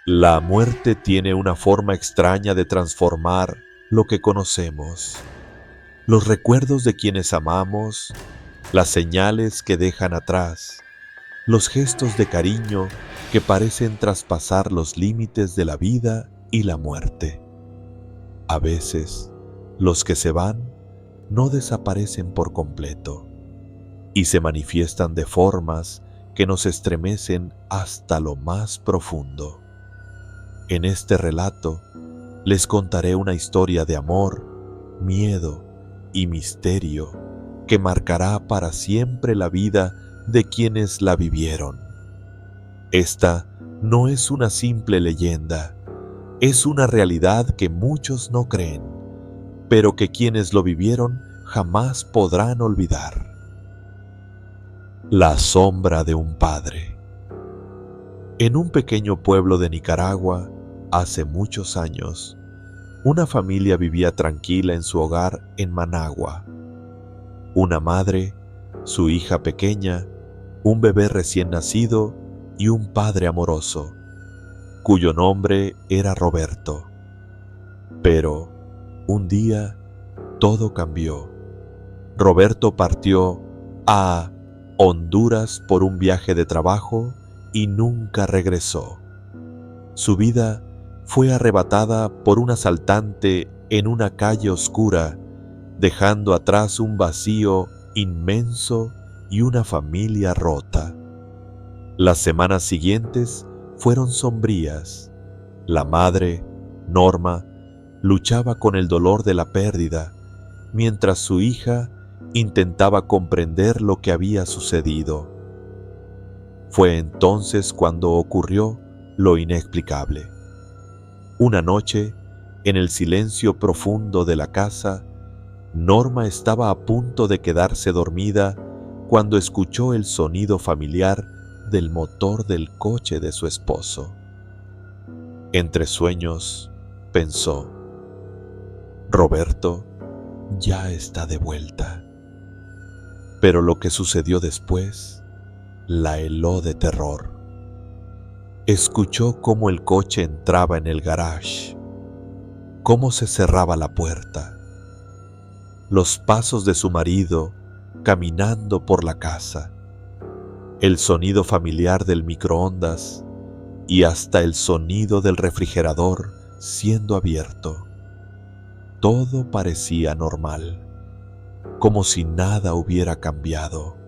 La muerte tiene una forma extraña de transformar lo que conocemos, los recuerdos de quienes amamos, las señales que dejan atrás, los gestos de cariño que parecen traspasar los límites de la vida y la muerte. A veces, los que se van no desaparecen por completo y se manifiestan de formas que nos estremecen hasta lo más profundo. En este relato les contaré una historia de amor, miedo y misterio que marcará para siempre la vida de quienes la vivieron. Esta no es una simple leyenda, es una realidad que muchos no creen, pero que quienes lo vivieron jamás podrán olvidar. La sombra de un padre. En un pequeño pueblo de Nicaragua, hace muchos años, una familia vivía tranquila en su hogar en Managua. Una madre, su hija pequeña, un bebé recién nacido y un padre amoroso, cuyo nombre era Roberto. Pero, un día, todo cambió. Roberto partió a Honduras por un viaje de trabajo y nunca regresó. Su vida fue arrebatada por un asaltante en una calle oscura, dejando atrás un vacío inmenso y una familia rota. Las semanas siguientes fueron sombrías. La madre, Norma, luchaba con el dolor de la pérdida, mientras su hija intentaba comprender lo que había sucedido. Fue entonces cuando ocurrió lo inexplicable. Una noche, en el silencio profundo de la casa, Norma estaba a punto de quedarse dormida cuando escuchó el sonido familiar del motor del coche de su esposo. Entre sueños, pensó: Roberto ya está de vuelta. Pero lo que sucedió después la heló de terror. Escuchó cómo el coche entraba en el garage, cómo se cerraba la puerta, los pasos de su marido caminando por la casa, el sonido familiar del microondas y hasta el sonido del refrigerador siendo abierto. Todo parecía normal, como si nada hubiera cambiado.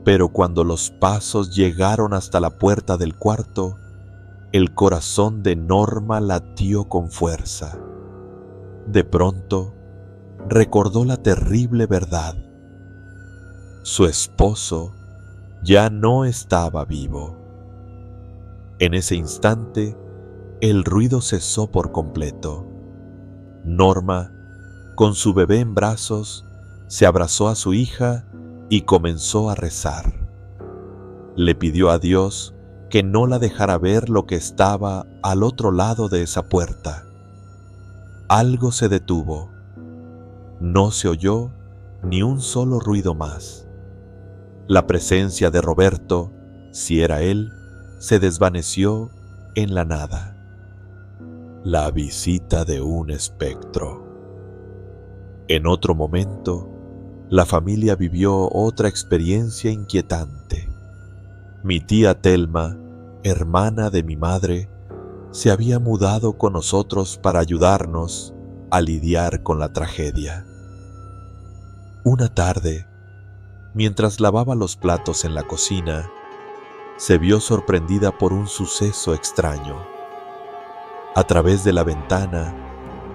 Pero cuando los pasos llegaron hasta la puerta del cuarto, el corazón de Norma latió con fuerza. De pronto, recordó la terrible verdad. Su esposo ya no estaba vivo. En ese instante, el ruido cesó por completo. Norma, con su bebé en brazos, se abrazó a su hija y comenzó a rezar. Le pidió a Dios que no la dejara ver lo que estaba al otro lado de esa puerta. Algo se detuvo. No se oyó ni un solo ruido más. La presencia de Roberto, si era él, se desvaneció en la nada. La visita de un espectro. En otro momento, la familia vivió otra experiencia inquietante. Mi tía Telma, hermana de mi madre, se había mudado con nosotros para ayudarnos a lidiar con la tragedia. Una tarde, mientras lavaba los platos en la cocina, se vio sorprendida por un suceso extraño. A través de la ventana,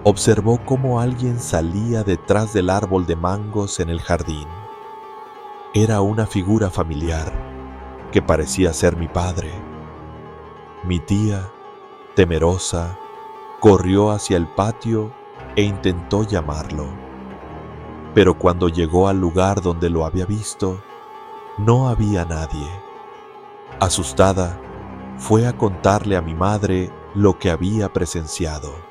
observó cómo alguien salía detrás del árbol de mangos en el jardín. Era una figura familiar que parecía ser mi padre. Mi tía, temerosa, corrió hacia el patio e intentó llamarlo. Pero cuando llegó al lugar donde lo había visto, no había nadie. Asustada, fue a contarle a mi madre lo que había presenciado.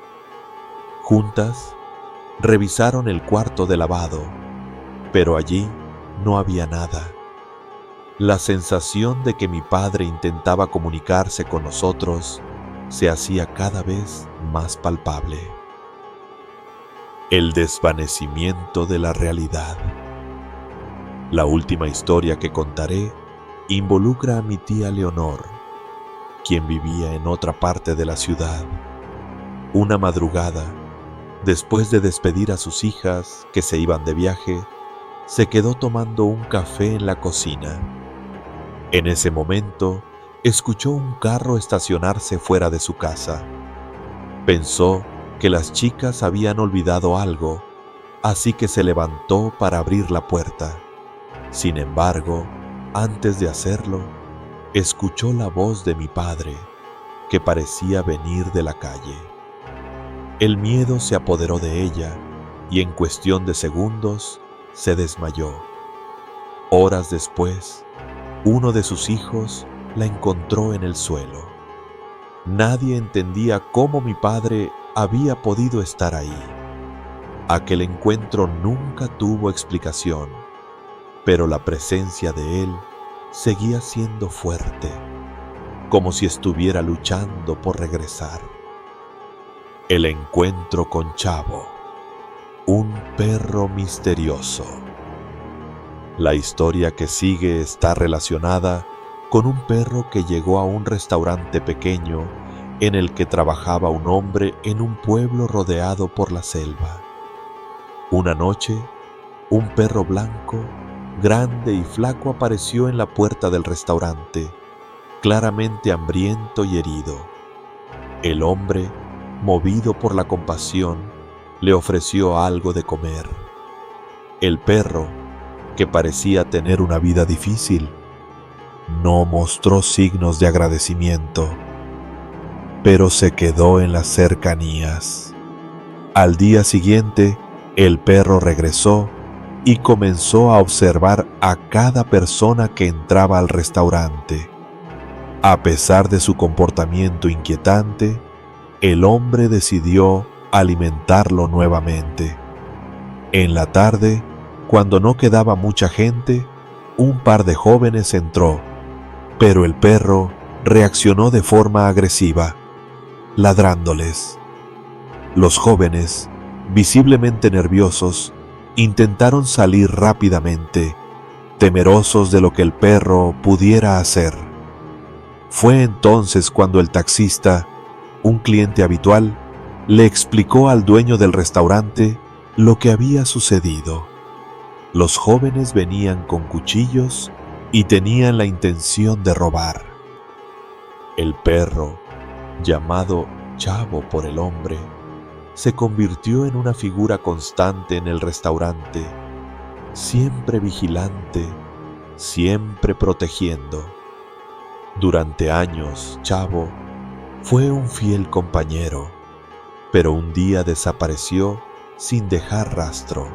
Juntas, revisaron el cuarto de lavado, pero allí no había nada. La sensación de que mi padre intentaba comunicarse con nosotros se hacía cada vez más palpable. El desvanecimiento de la realidad. La última historia que contaré involucra a mi tía Leonor, quien vivía en otra parte de la ciudad. Una madrugada, después de despedir a sus hijas que se iban de viaje, se quedó tomando un café en la cocina. En ese momento, escuchó un carro estacionarse fuera de su casa. Pensó que las chicas habían olvidado algo, así que se levantó para abrir la puerta. Sin embargo, antes de hacerlo, escuchó la voz de mi padre, que parecía venir de la calle. El miedo se apoderó de ella y en cuestión de segundos se desmayó. Horas después, uno de sus hijos la encontró en el suelo. Nadie entendía cómo mi padre había podido estar ahí. Aquel encuentro nunca tuvo explicación, pero la presencia de él seguía siendo fuerte, como si estuviera luchando por regresar. El encuentro con Chavo, un perro misterioso. La historia que sigue está relacionada con un perro que llegó a un restaurante pequeño en el que trabajaba un hombre en un pueblo rodeado por la selva. Una noche, un perro blanco, grande y flaco apareció en la puerta del restaurante, claramente hambriento y herido. El hombre, movido por la compasión, le ofreció algo de comer. El perro, que parecía tener una vida difícil, no mostró signos de agradecimiento, pero se quedó en las cercanías. Al día siguiente, el perro regresó y comenzó a observar a cada persona que entraba al restaurante. A pesar de su comportamiento inquietante, el hombre decidió alimentarlo nuevamente. En la tarde, cuando no quedaba mucha gente, un par de jóvenes entró, pero el perro reaccionó de forma agresiva, ladrándoles. Los jóvenes, visiblemente nerviosos, intentaron salir rápidamente, temerosos de lo que el perro pudiera hacer. Fue entonces cuando el taxista, un cliente habitual, le explicó al dueño del restaurante lo que había sucedido. Los jóvenes venían con cuchillos y tenían la intención de robar. El perro, llamado Chavo por el hombre, se convirtió en una figura constante en el restaurante, siempre vigilante, siempre protegiendo. Durante años, Chavo fue un fiel compañero, pero un día desapareció sin dejar rastro.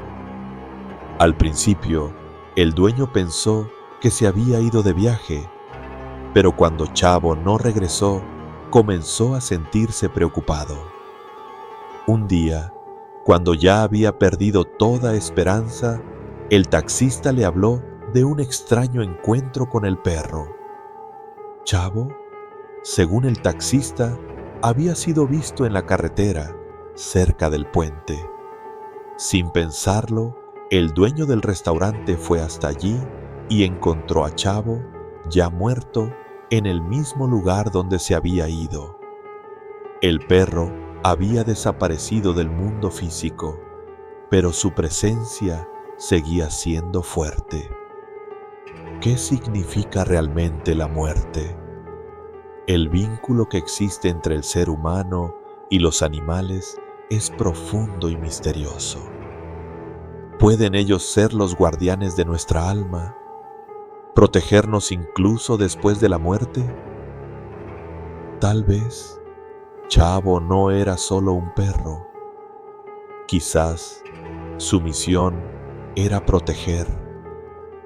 Al principio, el dueño pensó que se había ido de viaje, pero cuando Chavo no regresó, comenzó a sentirse preocupado. Un día, cuando ya había perdido toda esperanza, el taxista le habló de un extraño encuentro con el perro. Chavo, según el taxista, había sido visto en la carretera, cerca del puente. Sin pensarlo, el dueño del restaurante fue hasta allí y encontró a Chavo, ya muerto, en el mismo lugar donde se había ido. El perro había desaparecido del mundo físico, pero su presencia seguía siendo fuerte. ¿Qué significa realmente la muerte? El vínculo que existe entre el ser humano y los animales es profundo y misterioso. ¿Pueden ellos ser los guardianes de nuestra alma? ¿Protegernos incluso después de la muerte? Tal vez Chavo no era solo un perro. Quizás su misión era proteger,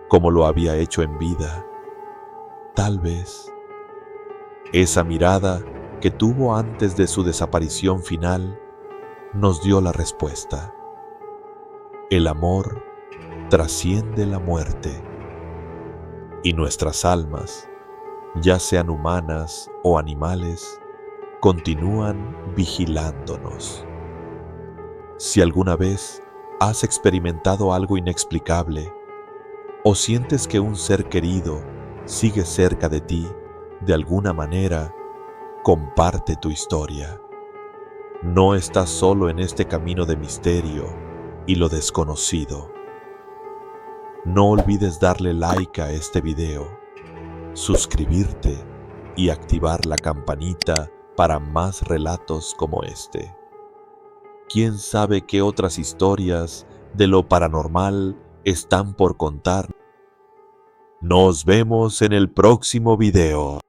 como lo había hecho en vida. Tal vez esa mirada que tuvo antes de su desaparición final nos dio la respuesta. El amor trasciende la muerte y nuestras almas, ya sean humanas o animales, continúan vigilándonos. Si alguna vez has experimentado algo inexplicable o sientes que un ser querido sigue cerca de ti de alguna manera, comparte tu historia. No estás solo en este camino de misterio y lo desconocido. No olvides darle like a este video, suscribirte y activar la campanita para más relatos como este. ¿Quién sabe qué otras historias de lo paranormal están por contar? Nos vemos en el próximo video.